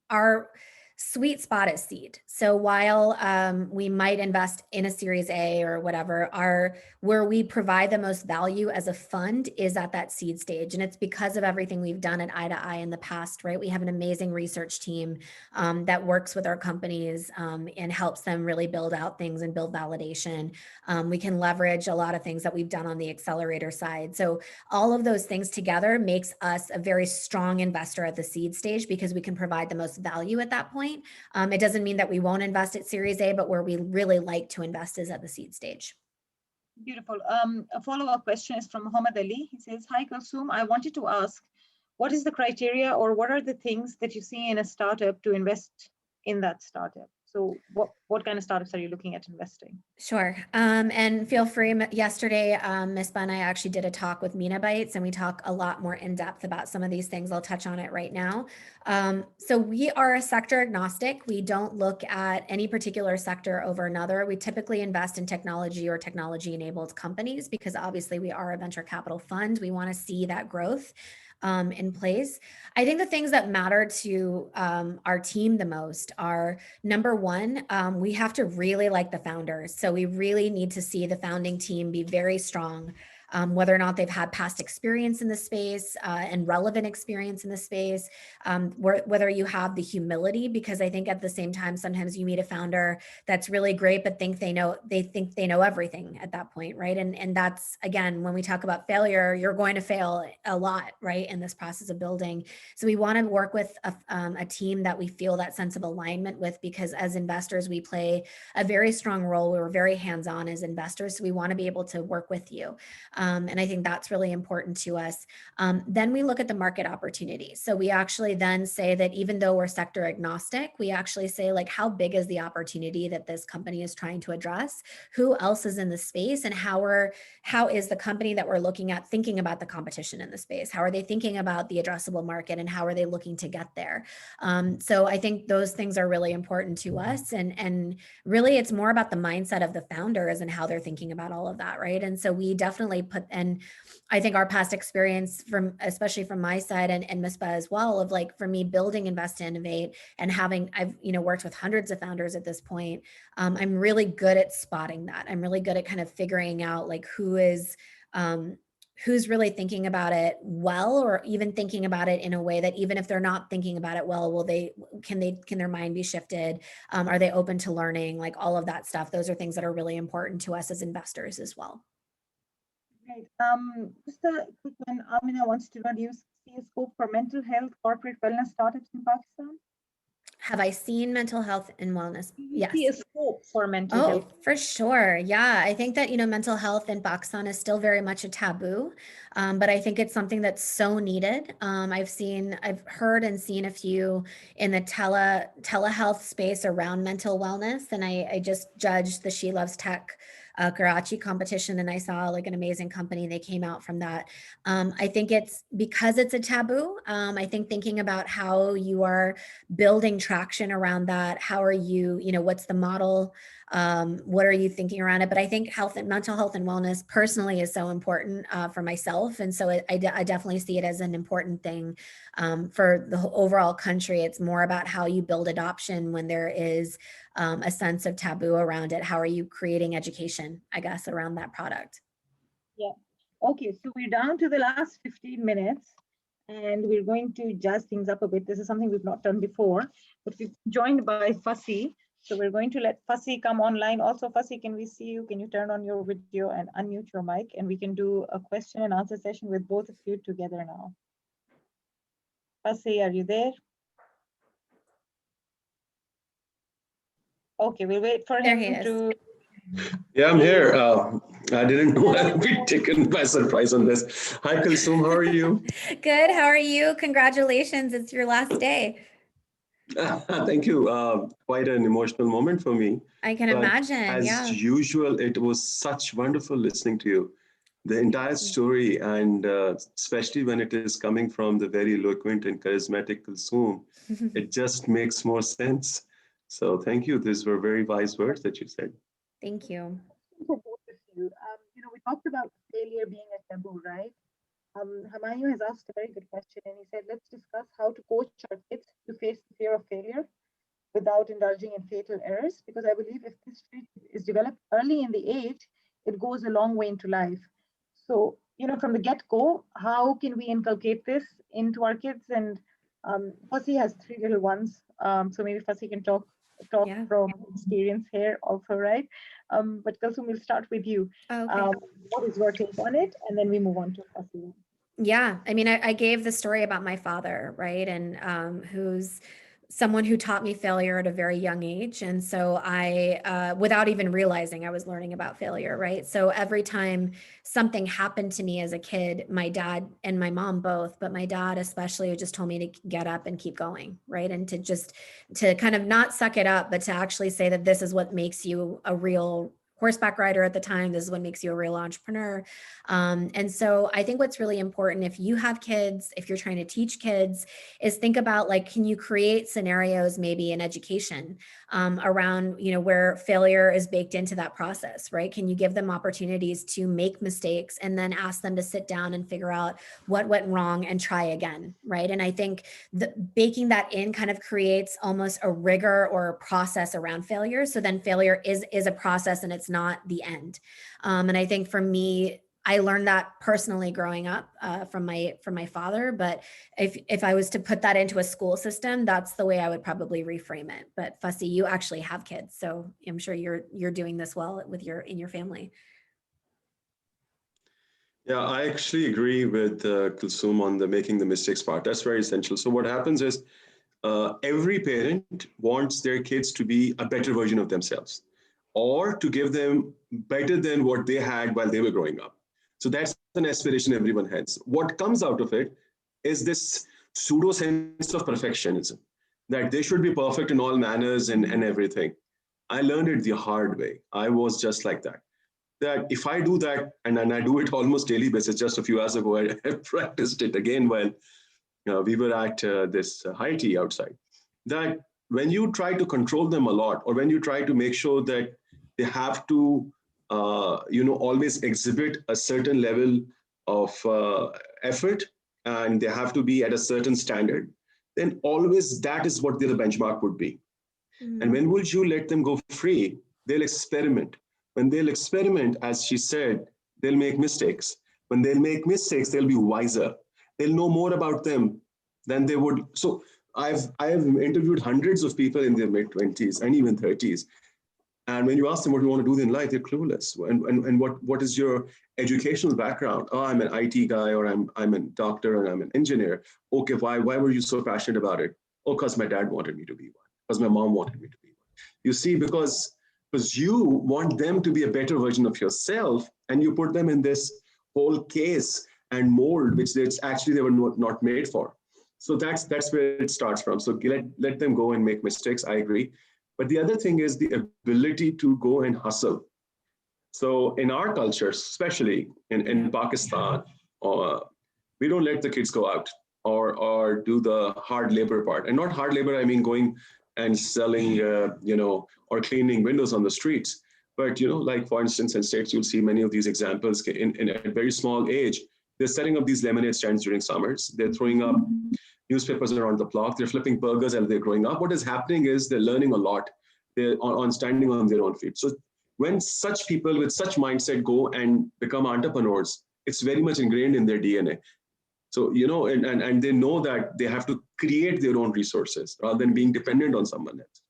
B: our sweet spot is seed. So while we might invest in a Series A or whatever, where we provide the most value as a fund is at that seed stage. And it's because of everything we've done at I2I in the past, right? We have an amazing research team that works with our companies and helps them really build out things and build validation. We can leverage a lot of things that we've done on the accelerator side. So all of those things together makes us a very strong investor at the seed stage because we can provide the most value at that point. It doesn't mean that we won't invest at Series A, but where we really like to invest is at the seed stage.
A: Beautiful. A follow-up question is from Muhammad Ali. He says, hi, Kalsoom. I wanted to ask, what is the criteria or what are the things that you see in a startup to invest in that startup? So what kind of startups are you looking at investing?
B: Sure. And feel free. Yesterday, Misbah and I actually did a talk with Mina Bites, and we talk a lot more in depth about some of these things. I'll touch on it right now. So we are a sector agnostic. We don't look at any particular sector over another. We typically invest in technology or technology enabled companies because obviously we are a venture capital fund. We want to see that growth in place. I think the things that matter to our team the most are number one, we have to really like the founders. So we really need to see the founding team be very strong. Whether or not they've had past experience in the space and relevant experience in the space, whether you have the humility, because I think at the same time, sometimes you meet a founder that's really great, but think they know everything at that point, right? And that's, again, when we talk about failure, you're going to fail a lot, right, in this process of building. So we want to work with a team that we feel that sense of alignment with, because as investors, we play a very strong role. We're very hands-on as investors, so we want to be able to work with you. And I think that's really important to us. Then we look at the market opportunity. So we actually then say that even though we're sector agnostic, we actually say, like, how big is the opportunity that this company is trying to address? Who else is in the space? And how is the company that we're looking at thinking about the competition in the space? How are they thinking about the addressable market and how are they looking to get there? So I think those things are really important to us. And really it's more about the mindset of the founders and how they're thinking about all of that, right? And so we definitely and I think our past experience especially from my side and Misbah as well, of, like, for me, building Invest to Innovate and I've worked with hundreds of founders at this point. I'm really good at spotting that. I'm really good at kind of figuring out, like, who's really thinking about it well, or even thinking about it in a way that even if they're not thinking about it well, can their mind be shifted? Are they open to learning? Like, all of that stuff. Those are things that are really important to us as investors as well.
A: Right. Just a quick one. Amina wants to know, do you see a scope for mental health corporate wellness startups in Pakistan?
B: Have I seen mental health and wellness?
A: Do you see
B: Yes.
A: a scope for mental
B: Oh,
A: health?
B: for sure. Yeah. I think that, mental health in Pakistan is still very much a taboo. But I think it's something that's so needed. I've heard and seen a few in the telehealth space around mental wellness. And I just judged the She Loves Tech Karachi competition, and I saw, like, an amazing company. They came out from that. I think it's because it's a taboo. I think thinking about how you are building traction around that, how are you, what's the model? What are you thinking around it? But I think mental health and wellness personally is so important for myself. And so I definitely see it as an important thing for the overall country. It's more about how you build adoption when there is a sense of taboo around it. How are you creating education, I guess, around that product?
A: Yeah. Okay, so we're down to the last 15 minutes and we're going to jazz things up a bit. This is something we've not done before, but we've joined by Fussy. So we're going to let Fussy come online. Also, Fussy, can we see you? Can you turn on your video and unmute your mic? And we can do a question and answer session with both of you together now. Fussy, are you there? Okay, we'll wait for
B: There he
A: him
B: is.
A: to
C: Yeah, I'm here. I didn't know I'd be taken by surprise on this. Hi, Kalsoom. How are you?
B: Good. How are you? Congratulations. It's your last day.
C: Thank you. Quite an emotional moment for me.
B: I can
C: But
B: imagine.
C: as
B: Yeah.
C: usual, it was such wonderful listening to you. The entire story, and especially when it is coming from the very eloquent and charismatic Kalsoom, it just makes more sense. So thank you. These were very wise words that you said.
B: Thank you.
A: For both of you. We talked about failure being a taboo, right? Hamayu has asked a very good question, and he said, let's discuss how to coach our kids to face the fear of failure without indulging in fatal errors. Because I believe if this trait is developed early in the age, it goes a long way into life. So, from the get go, how can we inculcate this into our kids? And Fussy has three little ones, so maybe Fussy can talk
B: Yeah.
A: from experience here also, right? But Kalsum, we'll start with you.
B: Oh, okay.
A: What is your take on it? And then we move on to Fussy.
B: Yeah, I mean, I gave the story about my father, right? And who's someone who taught me failure at a very young age. And so without even realizing, I was learning about failure, right? So every time something happened to me as a kid, my dad and my mom both, but my dad especially just told me to get up and keep going, right? And to kind of not suck it up, but to actually say that this is what makes you a real horseback rider at the time. This is what makes you a real entrepreneur. And so I think what's really important if you have kids, if you're trying to teach kids, is think about like, can you create scenarios maybe in education around, where failure is baked into that process, right? Can you give them opportunities to make mistakes and then ask them to sit down and figure out what went wrong and try again, right? And I think baking that in kind of creates almost a rigor or a process around failure. So then failure is a process and it's not the end. And I think for me, I learned that personally growing up from my father. But if I was to put that into a school system, that's the way I would probably reframe it. But Fussy, you actually have kids, so I'm sure you're doing this well in your family.
C: Yeah, I actually agree with Kulsum on the making the mistakes part. That's very essential. So what happens is every parent wants their kids to be a better version of themselves or to give them better than what they had while they were growing up. So that's an aspiration everyone has. What comes out of it is this pseudo sense of perfectionism that they should be perfect in all manners and everything. I learned it the hard way. I was just like that. That if I do that, and I do it almost daily basis, just a few hours ago, I practiced it again while we were at this high tea outside, that when you try to control them a lot, or when you try to make sure that they have to, always exhibit a certain level of effort, and they have to be at a certain standard, then always that is what the benchmark would be. And
B: Mm-hmm.
C: when would you let them go free? They'll experiment. When they'll experiment, as she said, they'll make mistakes. When they'll make mistakes, they'll be wiser. They'll know more about them than they would. So I've interviewed hundreds of people in their mid-20s and even 30s. And when you ask them what you want to do in life, they're clueless. And what is your educational background? Oh, I'm an IT guy, or I'm a doctor, and I'm an engineer. Okay, why were you so passionate about it? Oh, because my dad wanted me to be one. Because my mom wanted me to be one. You see, because you want them to be a better version of yourself, and you put them in this whole case and mold, which they were not made for. So that's where it starts from. So let them go and make mistakes. I agree. But the other thing is the ability to go and hustle. So in our culture, especially in
B: Yeah.
C: Pakistan, uh, we don't let the kids go out or do the hard labor part. And not hard labor, I mean going and selling, or cleaning windows on the streets. But, like for instance, in states, you'll see many of these examples in a very small age. They're setting up these lemonade stands during summers. They're throwing up newspapers around the block. They're flipping burgers as they're growing up. What is happening is they're learning a lot. They're on standing on their own feet. So when such people with such mindset go and become entrepreneurs, it's very much ingrained in their DNA. So, and they know that they have to create their own resources rather than being dependent on someone else.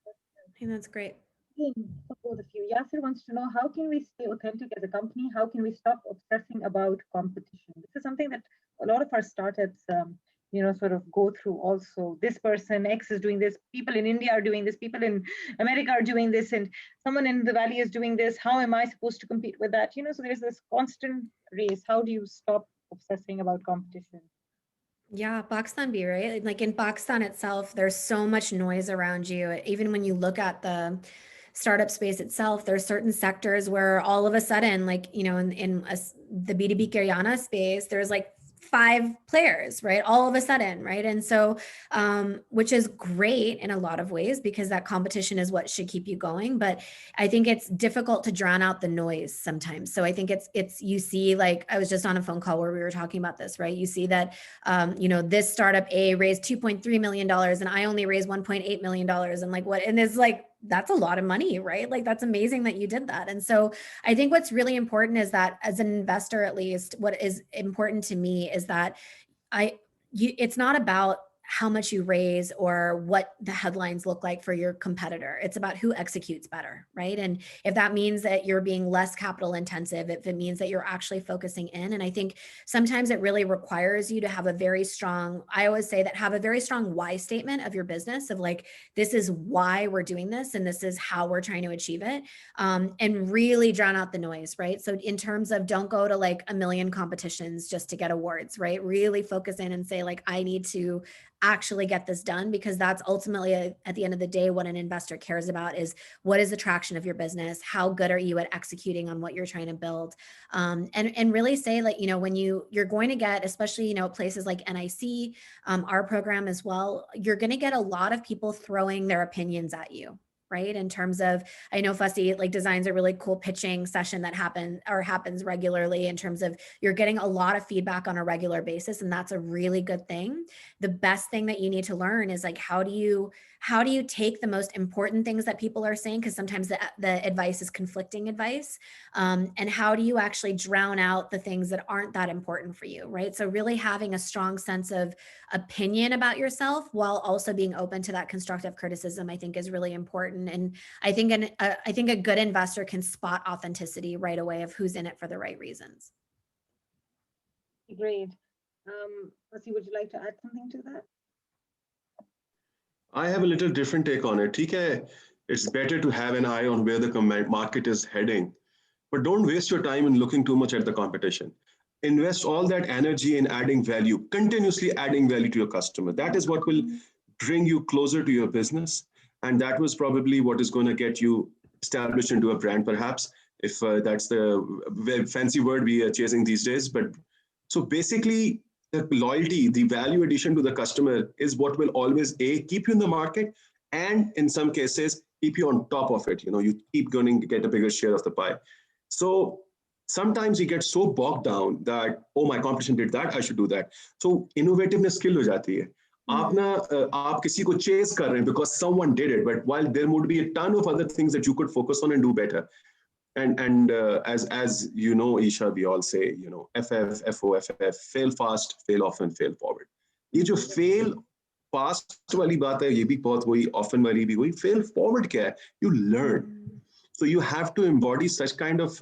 B: I think that's great.
A: For both of you. Yasser wants to know, how can we stay authentic as a company? How can we stop obsessing about competition? This is something that a lot of our startups sort of go through also. This person X is doing this, people in India are doing this, people in America are doing this, and someone in the valley is doing this. How am I supposed to compete with that? So there's this constant race. How do you stop obsessing about competition?
B: Yeah, Pakistan be right. Like in Pakistan itself, there's so much noise around you. Even when you look at the startup space itself, there's certain sectors where all of a sudden, like, the B2B Kiryana space, there's like 5 players, right? All of a sudden, right? And so, which is great in a lot of ways because that competition is what should keep you going. But I think it's difficult to drown out the noise sometimes. So I think you see, like, I was just on a phone call where we were talking about this, right? You see that, this startup A raised $2.3 million and I only raised $1.8 million. And like, what, and it's like, that's a lot of money, right? Like, that's amazing that you did that. And so I think what's really important is that as an investor, at least, what is important to me is that it's not about how much you raise or what the headlines look like for your competitor. It's about who executes better, right? And if that means that you're being less capital intensive, if it means that you're actually focusing in, and I think sometimes it really requires you to have a very strong, I always say that, have a very strong why statement of your business, of like, this is why we're doing this and this is how we're trying to achieve it, and really drown out the noise, right? So in terms of, don't go to like a million competitions just to get awards, right? Really focus in and say, like, I need to actually get this done, because that's ultimately, at the end of the day, what an investor cares about is, what is the traction of your business? How good are you at executing on what you're trying to build? And really say, like, when you're going to get, especially, places like NIC, our program as well, you're going to get a lot of people throwing their opinions at you, right? In terms of, I know Fussy like designs a really cool pitching session that happens regularly, in terms of you're getting a lot of feedback on a regular basis. And that's a really good thing. The best thing that you need to learn is, like, how do you take the most important things that people are saying? Because sometimes the advice is conflicting advice. And how do you actually drown out the things that aren't that important for you, right? So really having a strong sense of opinion about yourself while also being open to that constructive criticism, I think, is really important. And I think a good investor can spot authenticity right away of who's in it for the right reasons.
A: Great. Percy, would you like to add something to that?
C: I have a little different take on it. Okay, it's better to have an eye on where the market is heading, but don't waste your time in looking too much at the competition. Invest all that energy in adding value, continuously adding value to your customer. That is what will bring you closer to your business. And that was probably what is going to get you established into a brand, perhaps, if that's the fancy word we are chasing these days. But so basically, the loyalty, the value addition to the customer is what will always keep you in the market, and in some cases keep you on top of it. You keep going to get a bigger share of the pie. So sometimes you get so bogged down that, oh, my competition did that, I should do that. So innovativeness kill ho jati hai. आप किसी को chase कर रहे हैं because someone did it, but while there would be a ton of other things that you could focus on and do better. And as you know, Isha, we all say, FF, FO, FF, fail fast, fail often, fail forward. ये जो fail fast वाली बात है, ये भी बहुत वही, often वाली भी वही, fail forward क्या है? You learn. So you have to embody such kind of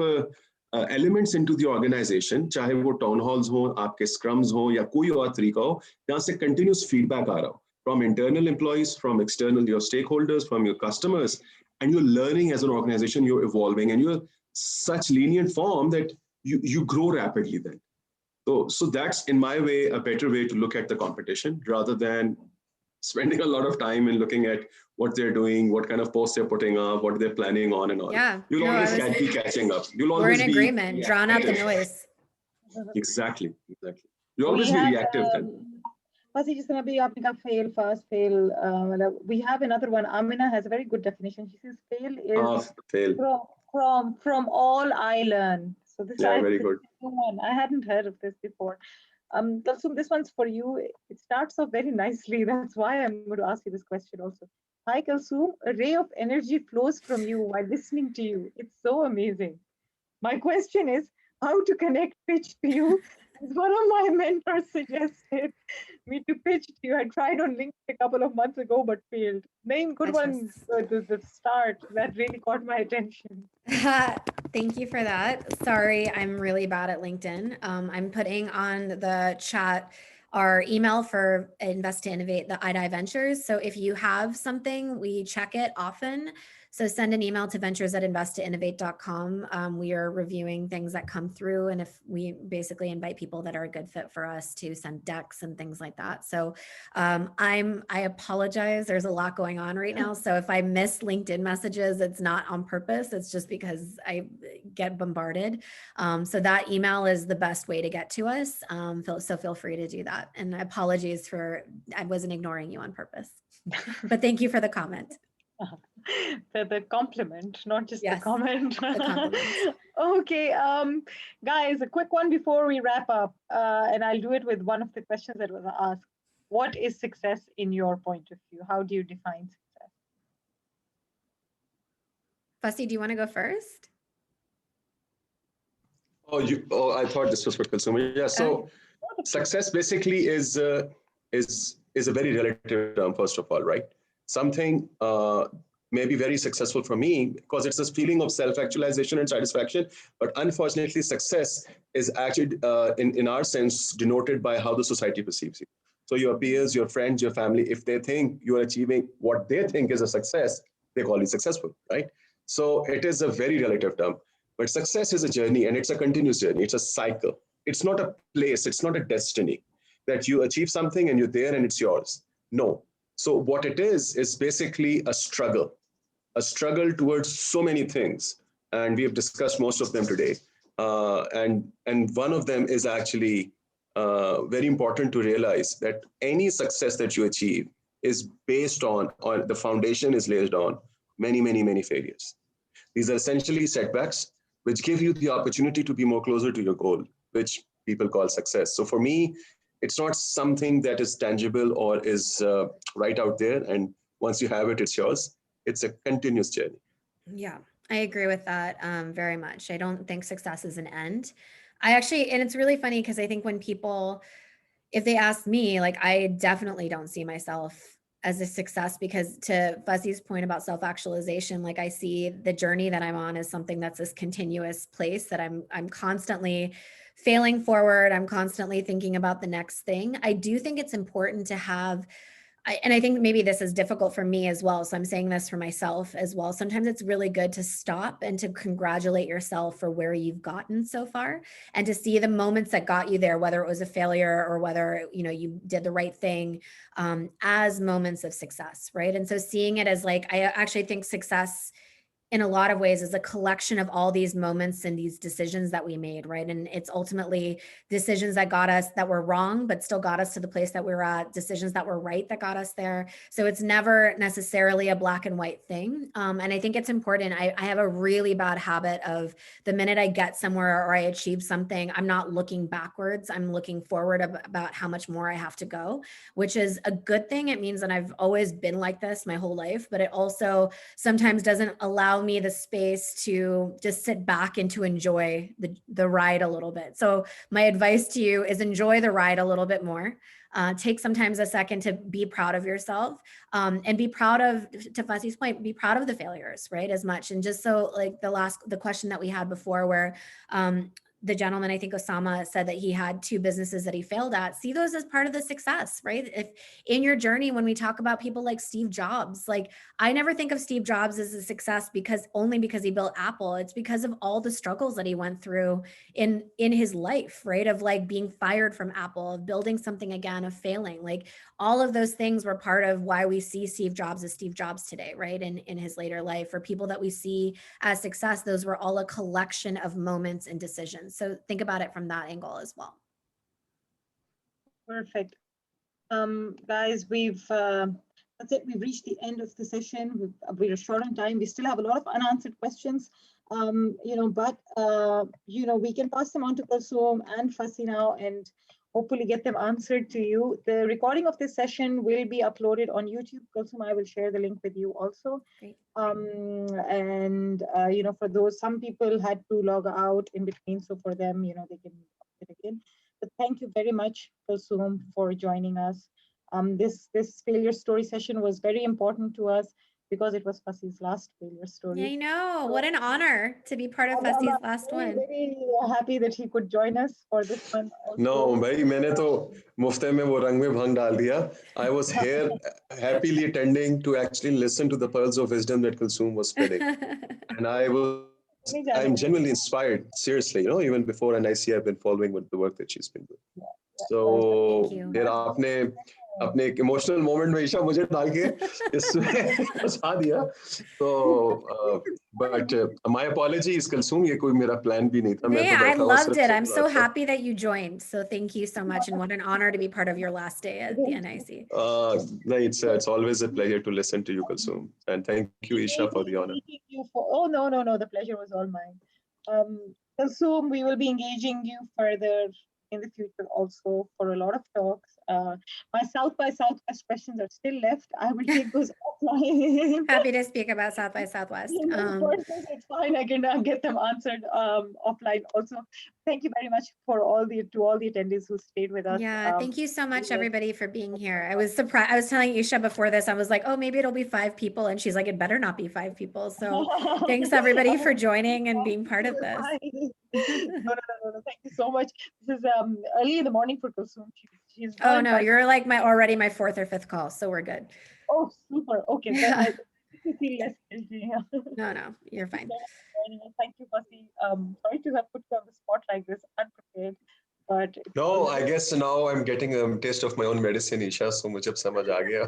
C: elements into the organization, चाहे वो town halls हो, आपके scrums हो, या कोई और तरीका हो, जहाँ से continuous feedback आ रहा हो, from internal employees, from external, your stakeholders, from your customers. And you're learning as an organization, you're evolving, and you're such lenient form that you grow rapidly then. So that's, in my way, a better way to look at the competition, rather than spending a lot of time in looking at what they're doing, what kind of posts they're putting up, what they're planning on and all.
B: Yeah.
C: You'll always be catching up. You'll
B: we're
C: always
B: in agreement.
C: be
B: drown out the noise.
C: Exactly. You'll always be reactive then.
A: Just gonna be fail fast, fail. We have another one. Amina has a very good definition. She says fail is
C: fail.
A: From all I learn. So this
C: is very good.
A: One. I hadn't heard of this before. Kalsoom, this one's for you. It starts off very nicely. That's why I'm going to ask you this question also. Hi, Kalsoom. A ray of energy flows from you while listening to you. It's so amazing. My question is, how to connect pitch to you? One of my mentors suggested me to pitch to you. I tried on LinkedIn a couple of months ago, but failed. Name good one. The start that really caught my attention.
B: Thank you for that. Sorry, I'm really bad at LinkedIn. I'm putting on the chat our email for Invest to Innovate, the I2I Ventures. So if you have something, we check it often. So send an email to ventures@investtoinnovate.com. We are reviewing things that come through. And if we basically invite people that are a good fit for us to send decks and things like that. So I apologize. There's a lot going on right now. So if I miss LinkedIn messages, it's not on purpose. It's just because I get bombarded. So that email is the best way to get to us. So feel free to do that. And apologies for, I wasn't ignoring you on purpose, but thank you for the comment.
A: The compliment, not just
B: Yes,
A: the comment.
B: the compliments.
A: Okay, guys, a quick one before we wrap up, and I'll do it with one of the questions that was asked. What is success in your point of view? How do you define success?
B: Fussy, do you want to go first?
C: Oh, I thought this was for consumer. Yeah. So success basically is a very relative term, first of all, right? Something may be very successful for me because it's this feeling of self-actualization and satisfaction. But unfortunately, success is actually, in our sense, denoted by how the society perceives you. So your peers, your friends, your family, if they think you are achieving what they think is a success, they call you successful, right? So it is a very relative term. But success is a journey, and it's a continuous journey. It's a cycle. It's not a place. It's not a destiny that you achieve something and you're there and it's yours. No. So what it is basically a struggle towards so many things. And we have discussed most of them today. And one of them is actually very important to realize that any success that you achieve is based on, or the foundation is laid on many, many, many failures. These are essentially setbacks, which give you the opportunity to be more closer to your goal, which people call success. So for me, it's not something that is tangible or is right out there. And once you have it, it's yours. It's a continuous journey.
B: Yeah, I agree with that very much. I don't think success is an end. And it's really funny because I think when people, if they ask me, like, I definitely don't see myself as a success because to Fuzzy's point about self-actualization, like I see the journey that I'm on as something that's this continuous place that I'm constantly failing forward. I'm constantly thinking about the next thing. I do think it's important to have and I think maybe this is difficult for me as well. So I'm saying this for myself as well. Sometimes it's really good to stop and to congratulate yourself for where you've gotten so far and to see the moments that got you there, whether it was a failure or whether, you did the right thing, as moments of success, right? And so seeing it as like, I actually think success in a lot of ways is a collection of all these moments and these decisions that we made, right? And it's ultimately decisions that got us, that were wrong, but still got us to the place that we were at, decisions that were right that got us there. So it's never necessarily a black and white thing. And I think it's important. I have a really bad habit of the minute I get somewhere or I achieve something, I'm not looking backwards. I'm looking forward about how much more I have to go, which is a good thing. It means that I've always been like this my whole life, but it also sometimes doesn't allow me the space to just sit back and to enjoy the ride a little bit. So my advice to you is enjoy the ride a little bit more. Take sometimes a second to be proud of yourself, and be proud of, to Fuzzy's point, be proud of the failures, right? As much. And just so like the question that we had before where, the gentleman, I think Osama, said that he had 2 businesses that he failed at. See those as part of the success, right? If in your journey, when we talk about people like Steve Jobs, like I never think of Steve Jobs as a success only because he built Apple. It's because of all the struggles that he went through in his life, right? Of like being fired from Apple, of building something again, of failing. Like all of those things were part of why we see Steve Jobs as Steve Jobs today, right? In his later life. For people that we see as success, those were all a collection of moments and decisions. So think about it from that angle as well.
A: Perfect. Guys, that's it. We've reached the end of the session. We're short on time. We still have a lot of unanswered questions, but we can pass them on to Kalsoom and Fasi now and hopefully get them answered to you. The recording of this session will be uploaded on YouTube. Kalsoom, I will share the link with you also.
B: Great.
A: For those, some people had to log out in between, so for them, they can watch it again. But thank you very much, Kalsoom, for joining us. This failure story session was very important to us. because it was Fasi's last failure story.
B: I know. What an honor to be part of Fasi's last
A: very,
B: one.
A: very happy that he could join us for this one also.
C: No, भाई मैंने तो मुफ्ते में वो रंग में भंग डाल दिया. I was here happily attending to actually listen to the pearls of wisdom that Kalsoom was spreading, and I'm genuinely inspired. Seriously, even before NIC, I've been following with the work that she's been doing. So
B: Thank you.
C: फिर आपने अपने एक emotional moment में ईशा मुझे डाल के इसमें फंसा दिया. So but my apologies, Kalsoom, ये कोई मेरा प्लान भी नहीं था. मैं
B: Yeah,
C: तो
B: I
C: बैठा हुआ
B: loved
C: सिर्फ
B: it.
C: सुन
B: I'm
C: रहा
B: so
C: था.
B: happy that you joined. So thank you so much, and what an honor to be part of your last day at the NIC.
C: No, it's always a pleasure to listen to you, Kalsoom, and thank you, Isha, for the honor.
A: Oh, no, the pleasure was all mine. Kalsoom, we will be engaging you further in the future also for a lot of talks. My South by Southwest questions are still left. I will take those offline.
B: Happy to speak about South by Southwest.
A: It's fine. I can get them answered offline also. Thank you very much for all the attendees who stayed with us.
B: Yeah, thank you so much, everybody, for being here. I was surprised. I was telling Isha before this, I was like, oh, maybe it'll be 5 people. And she's like, it better not be 5 people. So thanks, everybody, for joining and being part of this.
A: No. Thank you so much. This is early in the morning for Kalsoom. She's
B: Oh, no, you're like already my 4th or 5th call. So we're good.
A: Oh, super. Okay. Then I feel less guilty.
B: No, you're fine.
A: Thank you, Fasi. Sorry to have put you on the spot like this, unprepared. But
C: No, I guess now I'm getting a taste of my own medicine, Isha, so मुझे समझ आ गया.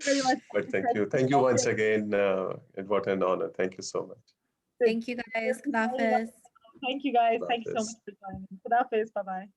A: Very much.
C: But thank you once again, and what an honor. Thank you so much.
B: Thank you, guys. Khudafis.
A: Thank you, guys. Thank you so much for joining. Khudafis. Bye-bye.